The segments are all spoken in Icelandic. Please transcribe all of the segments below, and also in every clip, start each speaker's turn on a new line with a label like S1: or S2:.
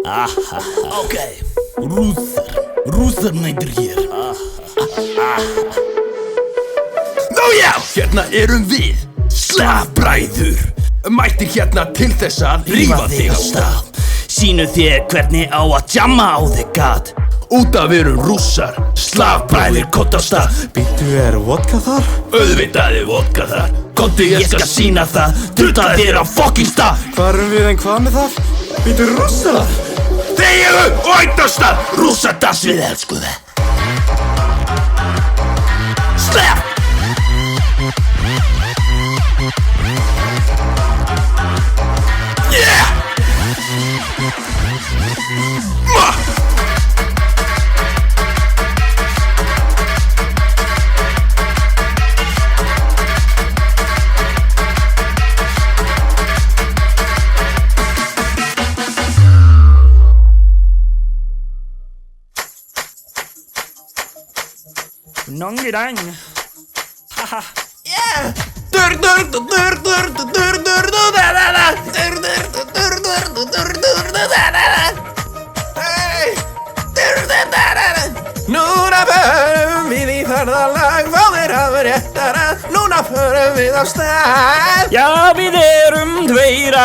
S1: Okej, rússar mætir hér. Nú já, hérna erum við, slafbræður, mættir hérna til þess að rífa þig á stað. Sýnum þér hvernig á að jamma á þig gat. Út af erum rússar, slafbræður kott á stað.
S2: Býttu, vodka þar?
S1: Auðvitað vodka þar. Konti, ég skal sýna það, druta þér á fucking stað.
S2: Hvar erum við en hvað með það? Býttu, rússar þar?
S1: Þegiðu og eitt á stað, rússadass við elsku það. Slaf! Yeah! Nongirang. Haha. Yeah.
S2: Núna förum við í ferðalag, fáðir hafa réttara, núna förum við á stað.
S3: Já, við erum tveir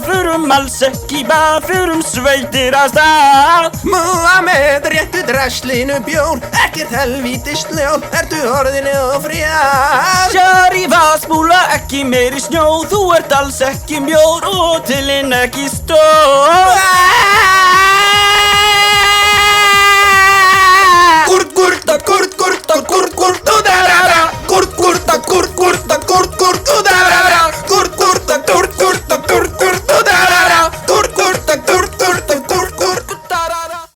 S3: förum alls ekki förum sveitir á stað.
S2: Múhameð réttu draslinu bjór, ekkert helvítist ljóð, ertu orðinu og frjál.
S3: Sharifah spúla ekki meiri snjó, þú ert alls ekki mjór og tilinn ekki stór.
S2: Kurt,